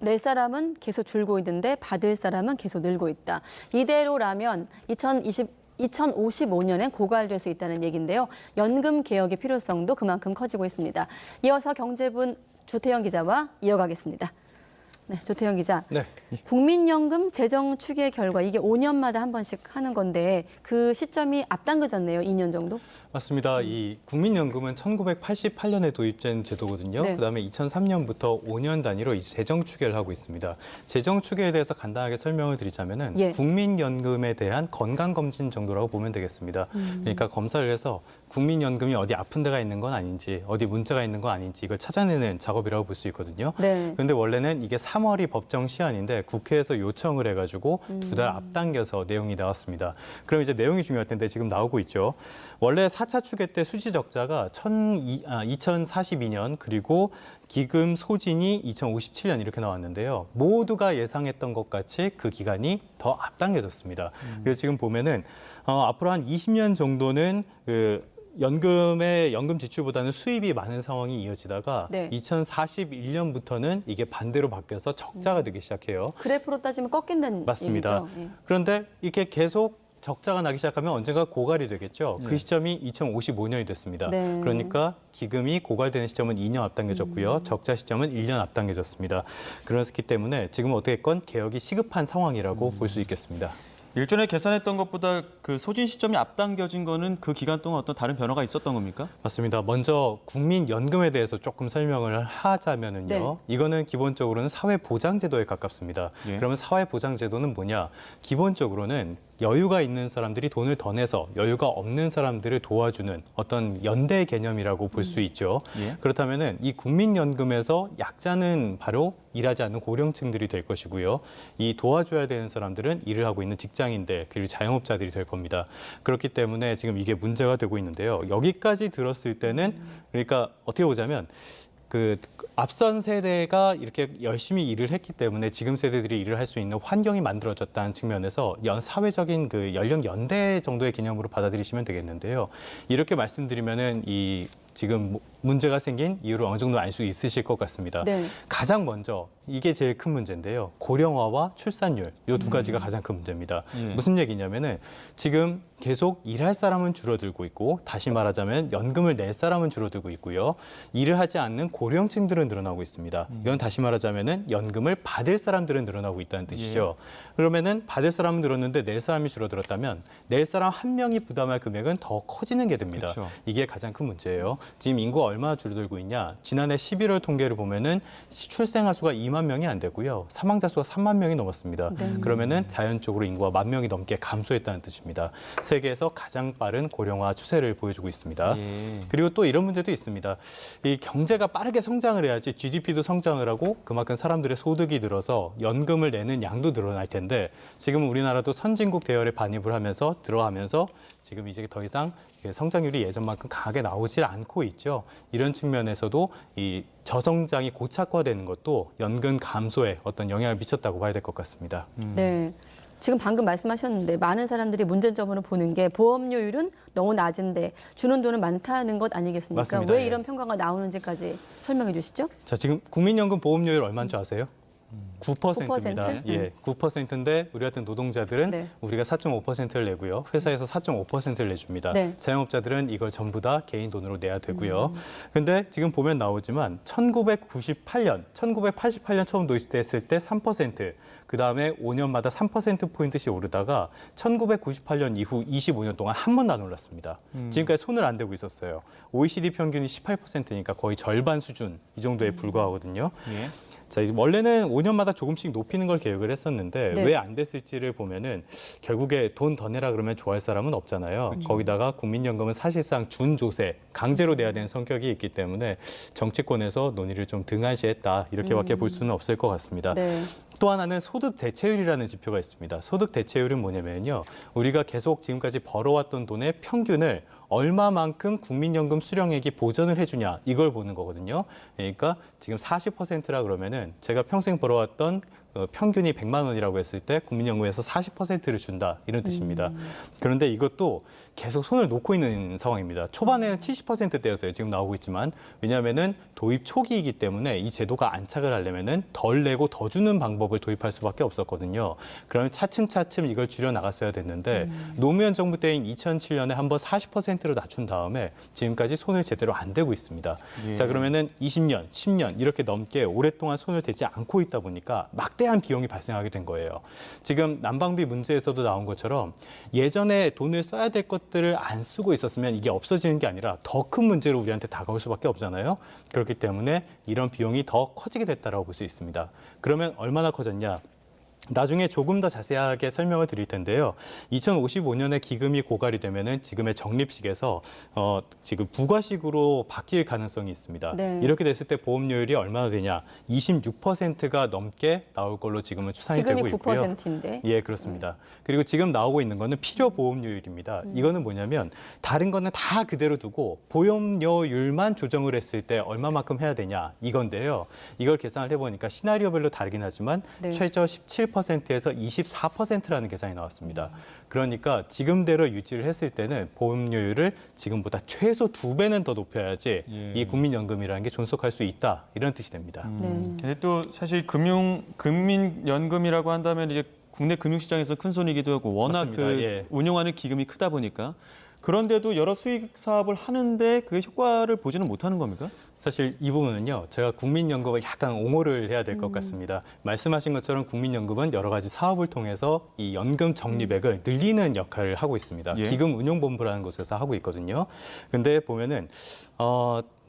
낼 사람은 계속 줄고 있는데 받을 사람은 계속 늘고 있다. 이대로라면 2055년엔 고갈될 수 있다는 얘기인데요. 연금 개혁의 필요성도 그만큼 커지고 있습니다. 이어서 경제분 조태영 기자와 이어가겠습니다. 네, 조태영 기자. 네. 국민연금 재정 추계 결과 이게 5년마다 한 번씩 하는 건데 그 시점이 앞당겨졌네요. 2년 정도? 맞습니다. 이 국민연금은 1988년에 도입된 제도거든요. 네. 그다음에 2003년부터 5년 단위로 이 재정 추계를 하고 있습니다. 재정 추계에 대해서 간단하게 설명을 드리자면은 예. 국민연금에 대한 건강검진 정도라고 보면 되겠습니다. 그러니까 검사를 해서 국민연금이 어디 아픈 데가 있는 건 아닌지, 어디 문제가 있는 건 아닌지 이걸 찾아내는 작업이라고 볼 수 있거든요. 네. 그런데 원래는 이게 3월이 법정 시한인데 국회에서 요청을 해가지고 2달 앞당겨서 내용이 나왔습니다. 그럼 이제 내용이 중요할 텐데 지금 나오고 있죠. 원래 4차 추계 때 수지 적자가 2042년 그리고 기금 소진이 2057년 이렇게 나왔는데요. 모두가 예상했던 것 같이 그 기간이 더 앞당겨졌습니다. 그래서 지금 보면은 앞으로 한 20년 정도는 연금 지출보다는 수입이 많은 상황이 이어지다가 네. 2041년부터는 이게 반대로 바뀌어서 적자가 되기 시작해요. 그래프로 따지면 꺾인다는 맞습니다. 얘기죠. 예. 그런데 이렇게 계속 적자가 나기 시작하면 언젠가 고갈이 되겠죠. 네. 그 시점이 2055년이 됐습니다. 네. 그러니까 기금이 고갈되는 시점은 2년 앞당겨졌고요. 적자 시점은 1년 앞당겨졌습니다. 그렇기 때문에 지금 어떻게건 개혁이 시급한 상황이라고 볼 수 있겠습니다. 일전에 계산했던 것보다 그 소진 시점이 앞당겨진 거는 그 기간 동안 어떤 다른 변화가 있었던 겁니까? 맞습니다. 먼저 국민연금에 대해서 조금 설명을 하자면은요. 네. 이거는 기본적으로는 사회보장제도에 가깝습니다. 예. 그러면 사회보장제도는 뭐냐? 기본적으로는 여유가 있는 사람들이 돈을 더 내서 여유가 없는 사람들을 도와주는 어떤 연대 개념이라고 볼 수 있죠. 예. 그렇다면은 이 국민연금에서 약자는 바로 일하지 않는 고령층들이 될 것이고요. 이 도와줘야 되는 사람들은 일을 하고 있는 직장인들 그리고 자영업자들이 될 겁니다. 그렇기 때문에 지금 이게 문제가 되고 있는데요. 여기까지 들었을 때는 그러니까 어떻게 보자면 그 앞선 세대가 이렇게 열심히 일을 했기 때문에 지금 세대들이 일을 할 수 있는 환경이 만들어졌다는 측면에서 사회적인 그 연령 연대 정도의 개념으로 받아들이시면 되겠는데요. 이렇게 말씀드리면은 이 지금 문제가 생긴 이유를 어느 정도 알 수 있으실 것 같습니다. 네. 가장 먼저 이게 제일 큰 문제인데요. 고령화와 출산율 이 두 가지가 가장 큰 문제입니다. 예. 무슨 얘기냐면은 지금 계속 일할 사람은 줄어들고 있고 다시 말하자면 연금을 낼 사람은 줄어들고 있고요. 일을 하지 않는 고령층들은 늘어나고 있습니다. 이건 다시 말하자면은 연금을 받을 사람들은 늘어나고 있다는 뜻이죠. 그러면은 받을 사람은 늘었는데 낼 사람이 줄어들었다면 낼 사람 한 명이 부담할 금액은 더 커지는 게 됩니다. 그렇죠. 이게 가장 큰 문제예요. 지금 인구가 얼마나 줄어들고 있냐? 지난해 11월 통계를 보면은 출생아 수가 2만 명이 안 되고요. 사망자 수가 3만 명이 넘었습니다. 그러면은 자연적으로 인구가 1만 명이 넘게 감소했다는 뜻입니다. 세계에서 가장 빠른 고령화 추세를 보여주고 있습니다. 예. 그리고 또 이런 문제도 있습니다. 이 경제가 빠르게 성장을 해야지 GDP도 성장을 하고 그만큼 사람들의 소득이 늘어서 연금을 내는 양도 늘어날 텐데 지금 우리나라도 선진국 대열에 반입을 하면서 들어가면서 지금 이제 더 이상 성장률이 예전만큼 강하게 나오질 않고 있죠. 이런 측면에서도 이 저성장이 고착화되는 것도 연금 감소에 어떤 영향을 미쳤다고 봐야 될 것 같습니다. 네. 지금 방금 말씀하셨는데 많은 사람들이 문제점으로 보는 게 보험료율은 너무 낮은데 주는 돈은 많다는 것 아니겠습니까? 맞습니다. 왜 예. 이런 평가가 나오는지까지 설명해 주시죠. 자, 지금 국민연금 보험료율 얼마인 줄 아세요? 9%입니다. 9%? 예, 9%인데 우리 같은 노동자들은 네. 우리가 4.5%를 내고요. 회사에서 4.5%를 내줍니다. 네. 자영업자들은 이걸 전부 다 개인 돈으로 내야 되고요. 근데 지금 보면 나오지만 1988년 처음 도입됐을 때 3%, 그다음에 5년마다 3%포인트씩 오르다가 1998년 이후 25년 동안 한 번도 안 올랐습니다. 지금까지 손을 안 대고 있었어요. OECD 평균이 18%니까 거의 절반 수준 이 정도에 불과하거든요. 예. 자, 원래는 5년마다 조금씩 높이는 걸 계획을 했었는데 네. 왜 안 됐을지를 보면은 결국에 돈 더 내라 그러면 좋아할 사람은 없잖아요. 거기다가 국민연금은 사실상 준조세, 강제로 내야 되는 성격이 있기 때문에 정치권에서 논의를 좀 등한시했다 이렇게밖에 볼 수는 없을 것 같습니다. 네. 또 하나는 소득 대체율이라는 지표가 있습니다. 소득 대체율은 뭐냐면요. 우리가 계속 지금까지 벌어왔던 돈의 평균을 얼마만큼 국민연금 수령액이 보전을 해주냐 이걸 보는 거거든요. 그러니까 지금 40%라 그러면은 제가 평생 벌어왔던 평균이 100만 원이라고 했을 때 국민연금에서 40%를 준다 이런 뜻입니다. 그런데 이것도 계속 손을 놓고 있는 상황입니다. 초반에는 70%대였어요. 지금 나오고 있지만 왜냐하면은 도입 초기이기 때문에 이 제도가 안착을 하려면은 덜 내고 더 주는 방법을 도입할 수밖에 없었거든요. 그러면 차츰차츰 이걸 줄여 나갔어야 됐는데 노무현 정부 때인 2007년에 한번 40%로 낮춘 다음에 지금까지 손을 제대로 안 대고 있습니다. 예. 자 그러면은 20년, 10년 이렇게 넘게 오랫동안 손을 대지 않고 있다 보니까 막대한 비용이 발생하게 된 거예요. 지금 난방비 문제에서도 나온 것처럼 예전에 돈을 써야 될 것들을 안 쓰고 있었으면 이게 없어지는 게 아니라 더 큰 문제로 우리한테 다가올 수밖에 없잖아요. 그렇기 때문에 이런 비용이 더 커지게 됐다라고 볼 수 있습니다. 그러면 얼마나 커졌냐? 나중에 조금 더 자세하게 설명을 드릴 텐데요. 2055년에 기금이 고갈이 되면은 지금의 적립식에서 지금 부가식으로 바뀔 가능성이 있습니다. 네. 이렇게 됐을 때 보험료율이 얼마나 되냐? 26%가 넘게 나올 걸로 지금은 추산이 지금이 되고 있고요. 9%인데. 예, 그렇습니다. 그리고 지금 나오고 있는 거는 필요 보험료율입니다. 이거는 뭐냐면 다른 거는 다 그대로 두고 보험료율만 조정을 했을 때 얼마만큼 해야 되냐 이건데요. 이걸 계산을 해보니까 시나리오별로 다르긴 하지만 네. 최저 17%에서 24%라는 계산이 나왔습니다. 그러니까 지금대로 유지를 했을 때는 보험료율을 지금보다 최소 2배는 더 높여야지 예. 이 국민연금이라는 게 존속할 수 있다 이런 뜻이 됩니다. 네. 근데 또 사실 국민연금이라고 한다면 이제 국내 금융시장에서 큰 손이기도 하고 워낙 맞습니다. 예. 운용하는 기금이 크다 보니까 그런데도 여러 수익 사업을 하는데 그게 효과를 보지는 못하는 겁니까? 사실 이 부분은요, 제가 국민연금을 약간 옹호를 해야 될 것 같습니다. 말씀하신 것처럼 국민연금은 여러 가지 사업을 통해서 이 연금 적립액을 늘리는 역할을 하고 있습니다. 예. 기금운용본부라는 곳에서 하고 있거든요. 근데 보면은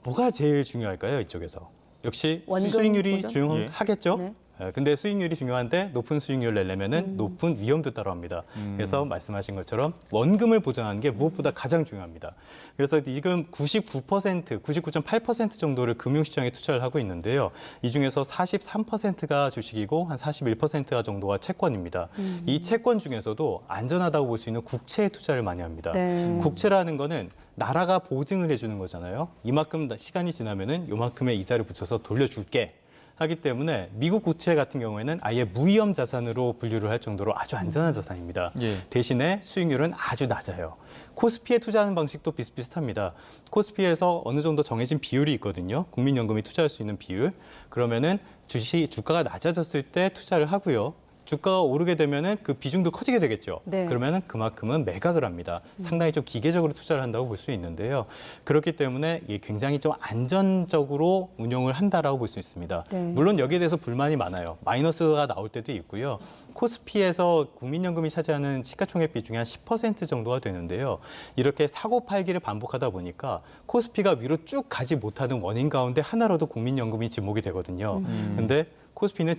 뭐가 제일 중요할까요, 이쪽에서? 역시 원금 수익률이 보전? 중요하겠죠? 네. 근데 수익률이 중요한데 높은 수익률을 내려면은 높은 위험도 따라옵니다. 그래서 말씀하신 것처럼 원금을 보장하는 게 무엇보다 가장 중요합니다. 그래서 지금 99%, 99.8% 정도를 금융시장에 투자를 하고 있는데요. 이 중에서 43%가 주식이고 한 41%가 정도가 채권입니다. 이 채권 중에서도 안전하다고 볼 수 있는 국채에 투자를 많이 합니다. 네. 국채라는 거는 나라가 보증을 해주는 거잖아요. 이만큼 시간이 지나면은 요만큼의 이자를 붙여서 돌려줄게. 하기 때문에 미국 국채 같은 경우에는 아예 무위험 자산으로 분류를 할 정도로 아주 안전한 자산입니다. 예. 대신에 수익률은 아주 낮아요. 코스피에 투자하는 방식도 비슷비슷합니다. 코스피에서 어느 정도 정해진 비율이 있거든요. 국민연금이 투자할 수 있는 비율. 그러면은 주가가 낮아졌을 때 투자를 하고요. 주가가 오르게 되면은 그 비중도 커지게 되겠죠. 네. 그러면은 그만큼은 매각을 합니다. 상당히 좀 기계적으로 투자를 한다고 볼 수 있는데요. 그렇기 때문에 이게 굉장히 좀 안전적으로 운용을 한다라고 볼 수 있습니다. 네. 물론 여기에 대해서 불만이 많아요. 마이너스가 나올 때도 있고요. 코스피에서 국민연금이 차지하는 시가총액 비중이 한 10% 정도가 되는데요. 이렇게 사고 팔기를 반복하다 보니까 코스피가 위로 쭉 가지 못하는 원인 가운데 하나로도 국민연금이 지목이 되거든요. 근데 코스피는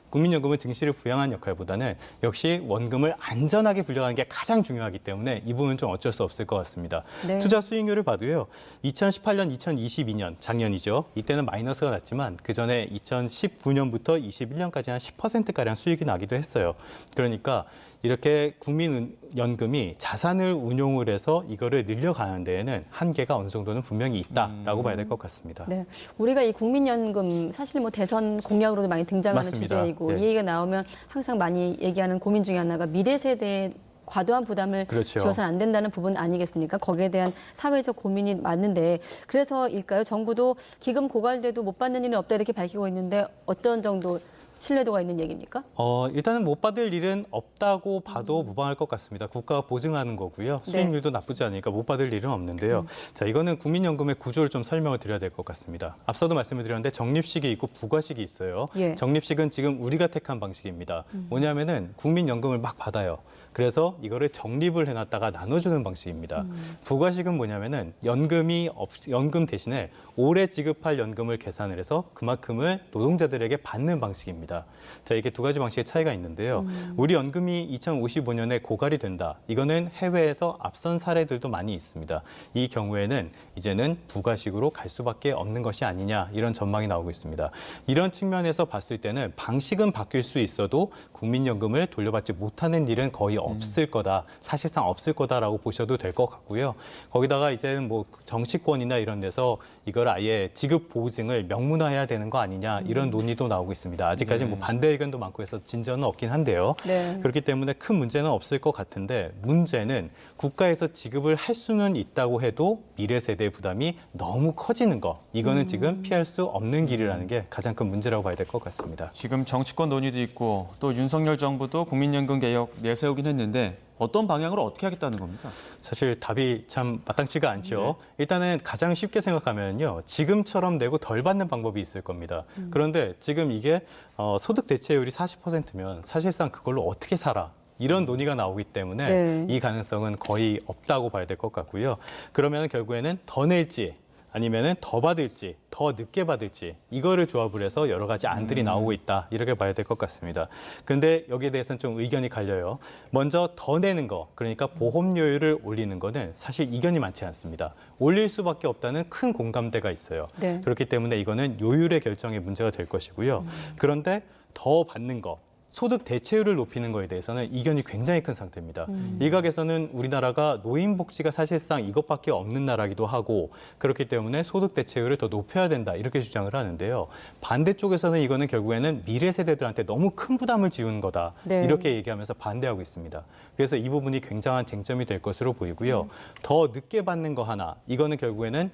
국민연금은 증시를 부양한 역할보다는 역시 원금을 안전하게 분류하는 게 가장 중요하기 때문에 이 부분은 좀 어쩔 수 없을 것 같습니다. 네. 투자 수익률을 봐도요. 2018년, 2022년, 작년이죠. 이때는 마이너스가 났지만 그전에 2019년부터 21년까지 한 10%가량 수익이 나기도 했어요. 그러니까 이렇게 국민연금이 자산을 운용을 해서 이거를 늘려가는 데에는 한계가 어느 정도는 분명히 있다라고 봐야 될 것 같습니다. 네, 우리가 이 국민연금 사실 뭐 대선 공약으로도 많이 등장하는 맞습니다. 주제이고 네. 이 얘기가 나오면 항상 많이 얘기하는 고민 중에 하나가 미래 세대에 과도한 부담을 그렇죠. 지어서는 안 된다는 부분 아니겠습니까? 거기에 대한 사회적 고민이 많은데 그래서일까요? 정부도 기금 고갈돼도 못 받는 일은 없다 이렇게 밝히고 있는데 어떤 정도 신뢰도가 있는 얘기입니까? 일단은 못 받을 일은 없다고 봐도 무방할 것 같습니다. 국가가 보증하는 거고요. 네. 수익률도 나쁘지 않으니까 못 받을 일은 없는데요. 자, 이거는 국민연금의 구조를 좀 설명을 드려야 될 것 같습니다. 앞서도 말씀을 드렸는데 적립식이 있고 부가식이 있어요. 예. 적립식은 지금 우리가 택한 방식입니다. 뭐냐면은 국민연금을 막 받아요. 그래서 이거를 적립을 해놨다가 나눠주는 방식입니다. 부가식은 뭐냐면은 연금 대신에 올해 지급할 연금을 계산을 해서 그만큼을 노동자들에게 받는 방식입니다. 자, 이게 두 가지 방식의 차이가 있는데요. 우리 연금이 2055년에 고갈이 된다. 이거는 해외에서 앞선 사례들도 많이 있습니다. 이 경우에는 이제는 부가식으로 갈 수밖에 없는 것이 아니냐 이런 전망이 나오고 있습니다. 이런 측면에서 봤을 때는 방식은 바뀔 수 있어도 국민연금을 돌려받지 못하는 일은 거의 없을 거다. 사실상 없을 거다라고 보셔도 될 것 같고요. 거기다가 이제는 뭐 정치권이나 이런 데서 이걸 아예 지급 보증을 명문화해야 되는 거 아니냐 이런 논의도 나오고 있습니다. 아직까지 아직까지 뭐 반대 의견도 많고 해서 진전은 없긴 한데요. 네. 그렇기 때문에 큰 문제는 없을 것 같은데 문제는 국가에서 지급을 할 수는 있다고 해도 미래 세대의 부담이 너무 커지는 거. 이거는 지금 피할 수 없는 길이라는 게 가장 큰 문제라고 봐야 될 것 같습니다. 지금 정치권 논의도 있고 또 윤석열 정부도 국민연금 개혁 내세우긴 했는데 어떤 방향으로 어떻게 하겠다는 겁니까? 사실 답이 참 마땅치가 않죠. 일단은 가장 쉽게 생각하면요. 지금처럼 내고 덜 받는 방법이 있을 겁니다. 그런데 지금 이게 소득 대체율이 40%면 사실상 그걸로 어떻게 살아? 이런 논의가 나오기 때문에 네. 이 가능성은 거의 없다고 봐야 될 것 같고요. 그러면 결국에는 더 낼지 아니면은 더 받을지 더 늦게 받을지 이거를 조합을 해서 여러 가지 안들이 나오고 있다 이렇게 봐야 될 것 같습니다. 그런데 여기에 대해서는 좀 의견이 갈려요. 먼저 더 내는 거 그러니까 보험료율을 올리는 거는 사실 이견이 많지 않습니다. 올릴 수밖에 없다는 큰 공감대가 있어요. 네. 그렇기 때문에 이거는 요율의 결정에 문제가 될 것이고요. 그런데 더 받는 거 소득 대체율을 높이는 거에 대해서는 이견이 굉장히 큰 상태입니다. 일각에서는 우리나라가 노인복지가 사실상 이것밖에 없는 나라기도 하고 그렇기 때문에 소득 대체율을 더 높여야 된다 이렇게 주장을 하는데요. 반대쪽에서는 이거는 결국에는 미래 세대들한테 너무 큰 부담을 지우는 거다 네. 이렇게 얘기하면서 반대하고 있습니다. 그래서 이 부분이 굉장한 쟁점이 될 것으로 보이고요. 더 늦게 받는 거 하나 이거는 결국에는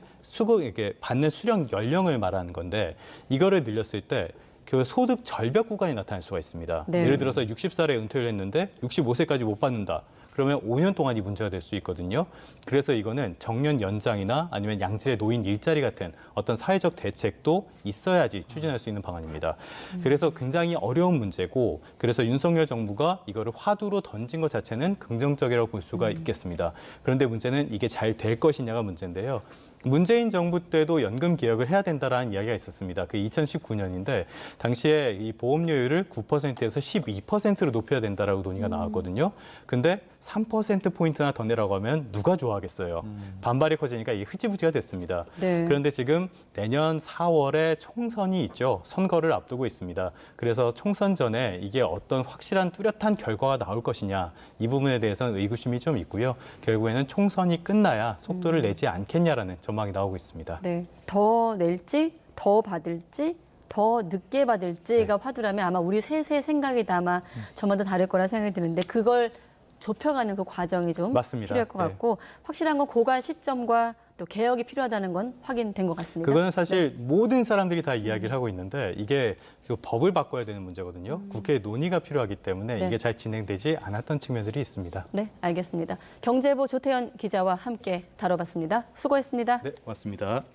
이게 받는 수령 연령을 말하는 건데 이거를 늘렸을 때 그 소득 절벽 구간이 나타날 수가 있습니다. 네. 예를 들어서 60살에 은퇴를 했는데 65세까지 못 받는다. 그러면 5년 동안이 문제가 될 수 있거든요. 그래서 이거는 정년 연장이나 아니면 양질의 노인 일자리 같은 어떤 사회적 대책도 있어야지 추진할 수 있는 방안입니다. 그래서 굉장히 어려운 문제고 그래서 윤석열 정부가 이거를 화두로 던진 것 자체는 긍정적이라고 볼 수가 있겠습니다. 그런데 문제는 이게 잘 될 것이냐가 문제인데요. 문재인 정부 때도 연금 개혁을 해야 된다라는 이야기가 있었습니다. 그 2019년인데 당시에 이 보험료율을 9%에서 12%로 높여야 된다라고 논의가 나왔거든요. 근데 3%포인트나 더 내라고 하면 누가 좋아하겠어요. 반발이 커지니까 이게 흐지부지가 됐습니다. 네. 그런데 지금 내년 4월에 총선이 있죠. 선거를 앞두고 있습니다. 그래서 총선 전에 이게 어떤 확실한 뚜렷한 결과가 나올 것이냐 이 부분에 대해서는 의구심이 좀 있고요. 결국에는 총선이 끝나야 속도를 내지 않겠냐라는 전망이 나오고 있습니다. 네. 더 낼지, 더 받을지, 더 늦게 받을지가 화두라면 아마 우리 셋의 생각이 아마 저마다 다를 거라 생각이 드는데 그걸 좁혀가는 그 과정이 좀 맞습니다. 필요할 것 네. 같고 확실한 건 고갈 시점과 또 개혁이 필요하다는 건 확인된 것 같습니다. 그거는 사실 모든 사람들이 다 이야기를 하고 있는데 이게 그 법을 바꿔야 되는 문제거든요. 국회 논의가 필요하기 때문에 네. 이게 잘 진행되지 않았던 측면들이 있습니다. 네, 알겠습니다. 경제부 조태현 기자와 함께 다뤄봤습니다. 수고했습니다. 네, 고맙습니다.